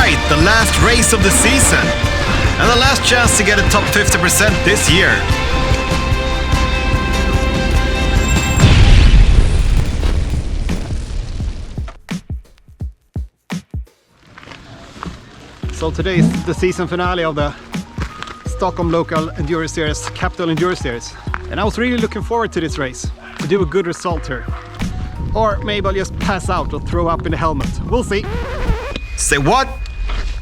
Alright, the last race of the season. And the last chance to get a top 50% this year. So today is the season finale of the Stockholm local Enduro Series, Capital Enduro Series. And I was really looking forward to this race, to do a good result here. Or maybe I'll just pass out or throw up in the helmet. We'll see. Say what?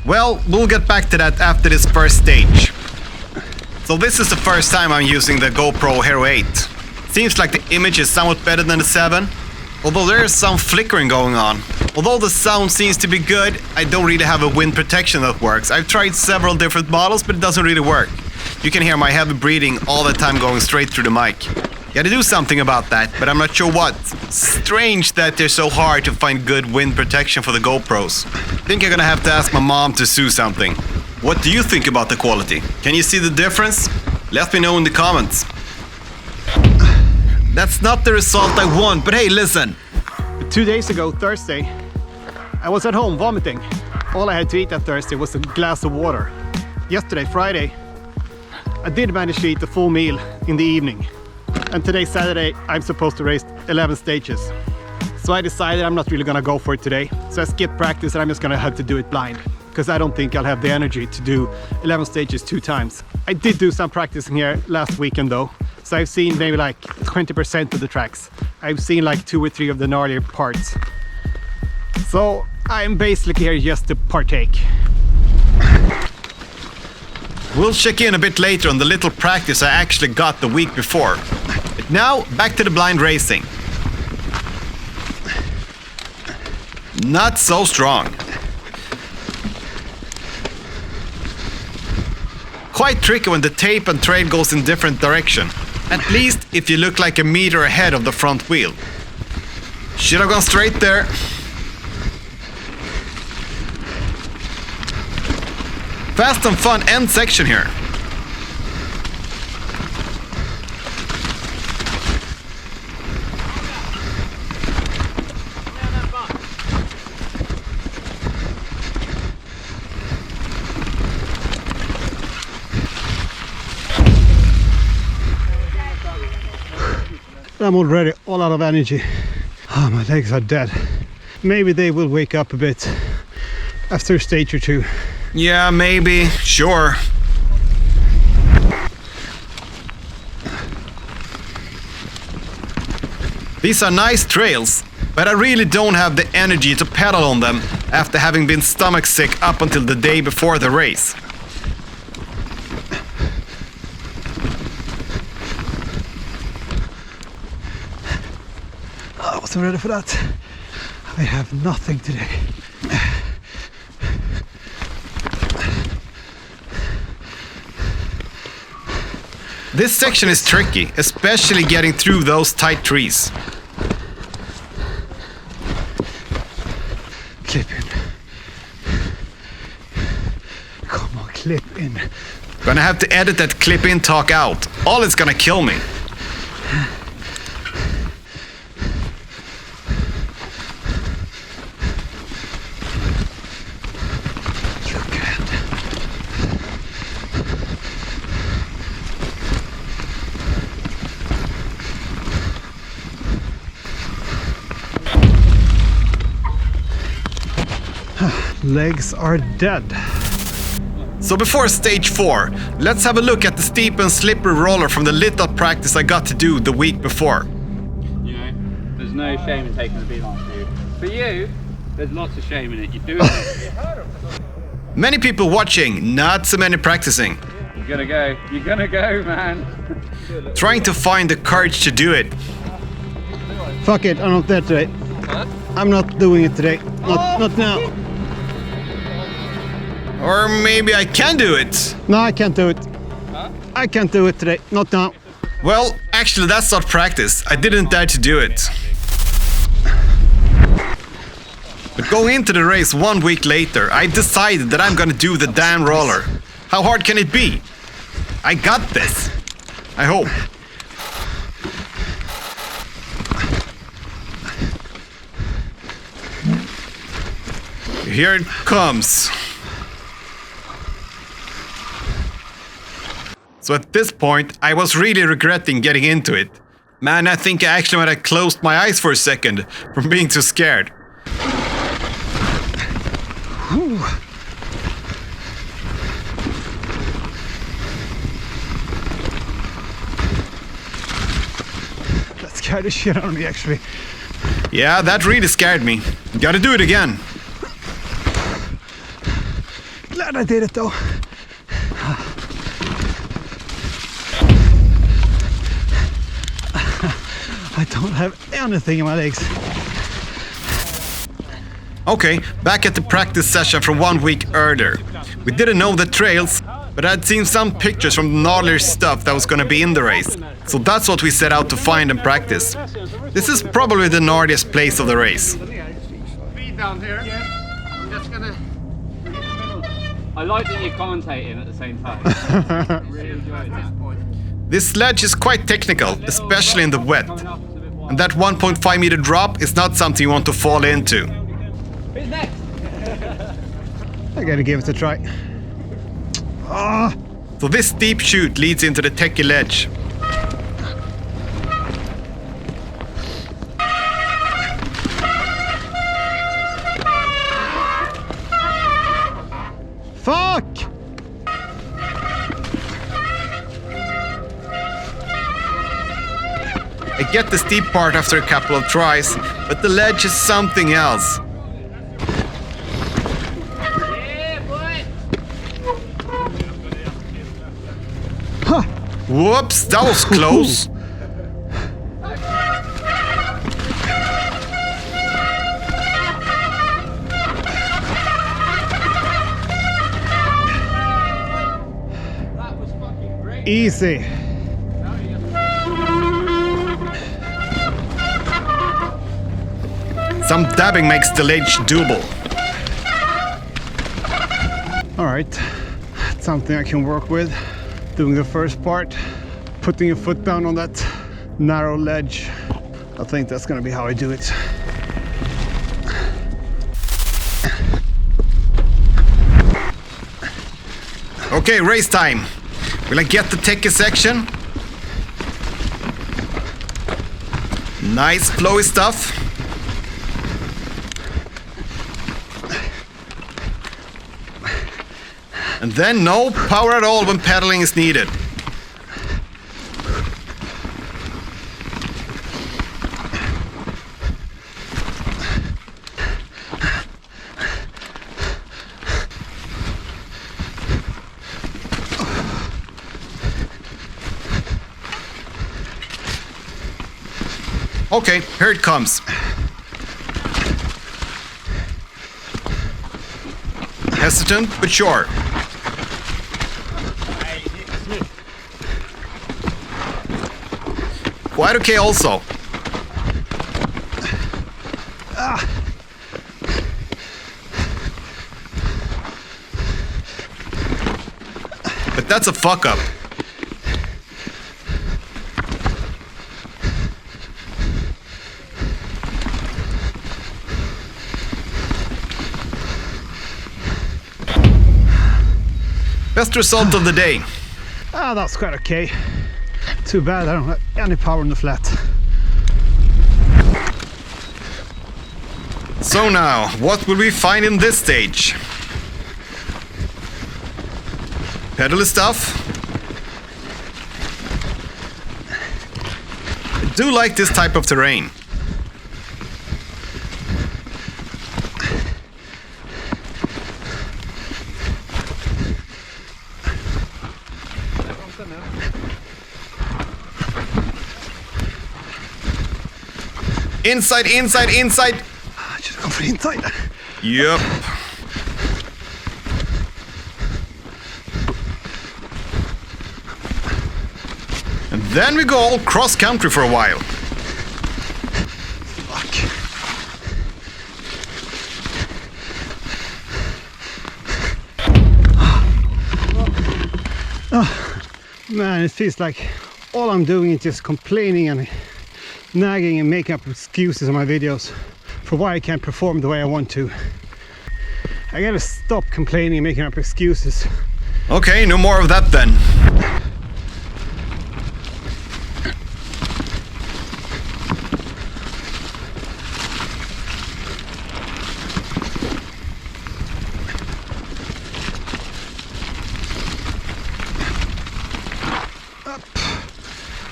Well, we'll get back to that after this first stage. So this is the first time I'm using the GoPro Hero 8. Seems like the image is somewhat better than the 7, although there is some flickering going on. Although the sound seems to be good, I don't really have a wind protection that works. I've tried several different models, but it doesn't really work. You can hear my heavy breathing all the time going straight through the mic. Gotta do something about that, but I'm not sure what. Strange that they're so hard to find good wind protection for the GoPros. Think I'm gonna have to ask my mom to sew something. What do you think about the quality? Can you see the difference? Let me know in the comments. That's not the result I want, but hey, listen. 2 days ago, Thursday, I was at home vomiting. All I had to eat that Thursday was a glass of water. Yesterday, Friday, I did manage to eat the full meal in the evening. And today, Saturday, I'm supposed to race 11 stages. So I decided I'm not really gonna go for it today. So I skipped practice and I'm just gonna have to do it blind, because I don't think I'll have the energy to do 11 stages 2 times. I did do some practicing here last weekend though. So I've seen maybe like 20% of the tracks. I've seen like 2 or 3 of the gnarlier parts. So I'm basically here just to partake. We'll check in a bit later on the little practice I actually got the week before. But now, back to the blind racing. Not so strong. Quite tricky when the tape and trail goes in different direction. At least if you look like a meter ahead of the front wheel. Should have gone straight there. Fast and fun end section here. I'm already all out of energy. Oh, my legs are dead. Maybe they will wake up a bit after a stage or 2. Yeah, maybe. Sure. These are nice trails, but I really don't have the energy to pedal on them after having been stomach sick up until the day before the race. I wasn't ready for that. I have nothing today. This section is tricky, especially getting through those tight trees. Clip in. Come on, clip in. Gonna have to edit that clip in talk out. All it's gonna kill me. Legs are dead. So before stage 4, let's have a look at the steep and slippery roller from the little practice I got to do the week before. You know, there's no shame in taking the beeline for you. For you, there's lots of shame in it. You do it. Many people watching, not so many practicing. You're gonna go. You're gonna go, man. Trying to find the courage to do it. Fuck it, I'm not there today. What? I'm not doing it today. Not now. Or maybe I can do it. No, I can't do it. Huh? I can't do it today. Not now. Well, actually that's not practice. I didn't dare to do it. But going into the race 1 week later, I decided that I'm gonna do the damn roller. How hard can it be? I got this. I hope. Here it comes. So at this point, I was really regretting getting into it. Man, I think I actually might have closed my eyes for a second from being too scared. Whew. That scared the shit out of me, actually. Yeah, that really scared me. Gotta do it again. Glad I did it though. I don't have anything in my legs. Okay, back at the practice session from 1 week earlier. We didn't know the trails, but I'd seen some pictures from the gnarlier stuff that was gonna be in the race. So that's what we set out to find and practice. This is probably the gnarliest place of the race. Feet down here. I'm just gonna... I like that you're commentating at the same time. I really enjoyed that. This ledge is quite technical, especially in the wet. And that 1.5 meter drop is not something you want to fall into. Who's next? I gotta give it a try. Ah! So this steep chute leads into the techie ledge. Fuck! I get the steep part after a couple of tries, but the ledge is something else. Yeah, boy! Huh. Whoops, that was close. That was fucking great. Easy. Some dabbing makes the ledge doable. Alright, that's something I can work with. Doing the first part, putting a foot down on that narrow ledge. I think that's gonna be how I do it. Okay, race time. Will I get the techie section? Nice flowy stuff. And then no power at all when pedaling is needed. Okay, here it comes. Hesitant, but sure. Quite okay also. But that's a fuck up. Best result of the day. Ah, that's quite okay. Too bad I don't have any power in the flat. So now, what will we find in this stage? Pedal stuff. I do like this type of terrain. Inside, inside, inside. I should have gone for the inside. Yep. And then we go all cross country for a while. Fuck. Oh, man, it feels like all I'm doing is just complaining and nagging and making up excuses on my videos for why I can't perform the way I want to. I gotta stop complaining and making up excuses. Okay, no more of that then.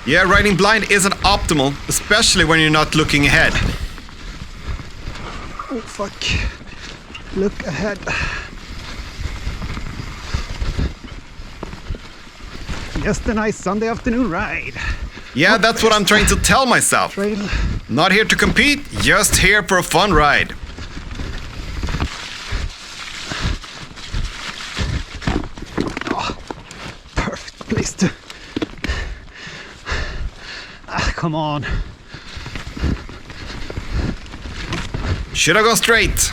Yeah, riding blind isn't optimal, especially when you're not looking ahead. Oh fuck. Look ahead. Just a nice Sunday afternoon ride. Yeah, that's what I'm trying to tell myself. Trail. Not here to compete, just here for a fun ride. Oh, perfect place to... Ah, come on. Should have gone straight.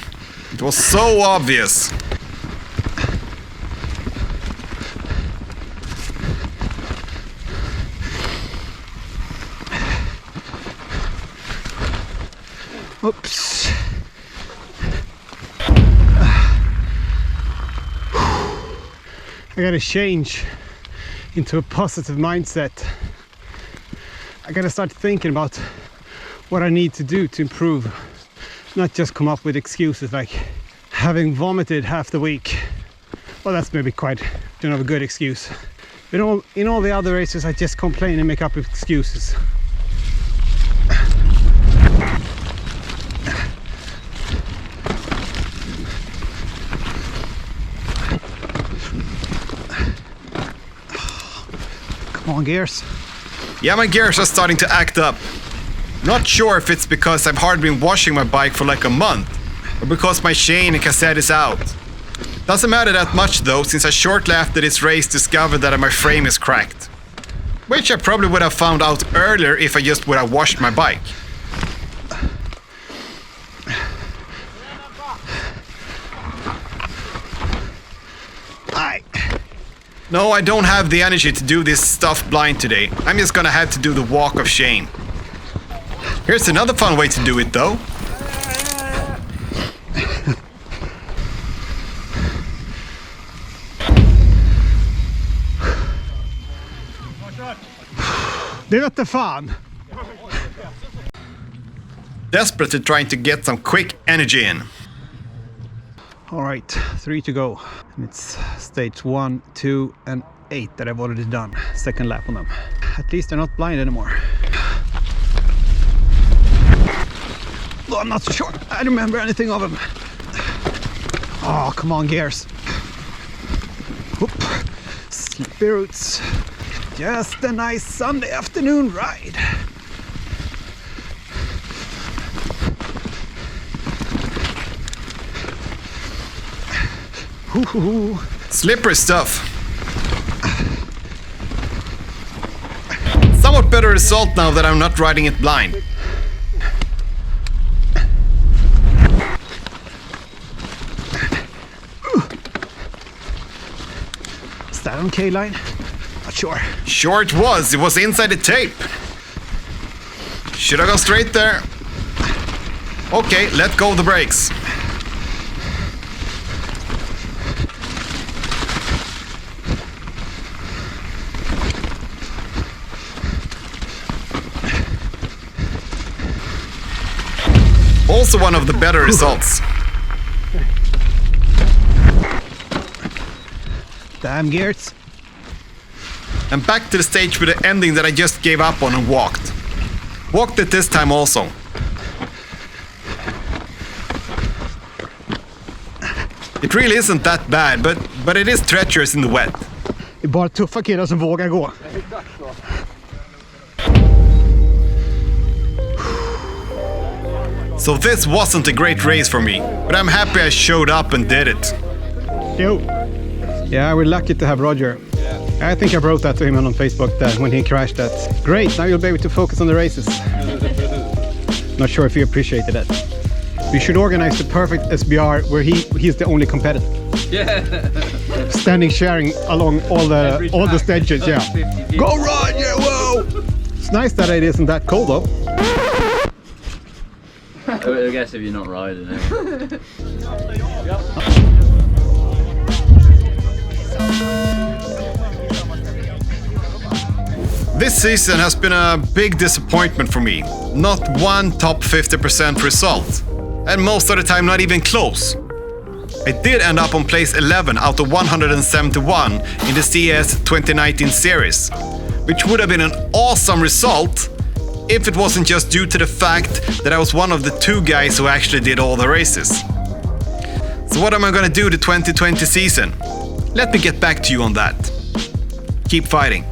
It was so obvious. Oops. I gotta change into a positive mindset. I gotta start thinking about what I need to do to improve. Not just come up with excuses like having vomited half the week. Well, that's maybe quite a good excuse. In all the other races, I just complain and make up excuses. Come on, gears. Yeah, my gears are starting to act up. Not sure if it's because I've hardly been washing my bike for like a month, or because my chain and cassette is out. Doesn't matter that much though, since I shortly after this race discovered that my frame is cracked. Which I probably would have found out earlier if I just would have washed my bike. No, I don't have the energy to do this stuff blind today. I'm just gonna have to do the walk of shame. Here's another fun way to do it though. Det vete fan. Desperately trying to get some quick energy in. All right, 3 to go. And it's stage 1, 2, and 8 that I've already done. Second lap on them. At least they're not blind anymore. Oh, I'm not sure. I don't remember anything of them. Oh, come on, gears. Whoop. Slippy roots. Just a nice Sunday afternoon ride. Ooh. Slippery stuff. Somewhat better result now that I'm not riding it blind. Is that on K-line? Not sure. Sure it was. It was inside the tape. Should have gone straight there. Okay, let go of the brakes. Also one of the better results. Damn, gears. And back to the stage with the ending that I just gave up on and walked. Walked it this time also. It really isn't that bad, but it is treacherous in the wet. Det är bara tuffa killar som vågar gå. So this wasn't a great race for me, but I'm happy I showed up and did it. Yo. Yeah, we're lucky to have Roger. I think I wrote that to him on Facebook that when he crashed that. Great, now you'll be able to focus on the races. Not sure if you appreciated that. We should organize the perfect SBR where he's the only competitor. Yeah. Standing sharing along all the stages, yeah. Go Roger, whoa! It's nice that it isn't that cold though. I guess if you're not riding it. This season has been a big disappointment for me. Not one top 50% result. And most of the time not even close. I did end up on place 11 out of 171 in the CES 2019 series. which would have been an awesome result if it wasn't just due to the fact that I was one of the 2 guys who actually did all the races. So what am I gonna do the 2020 season? Let me get back to you on that. Keep fighting.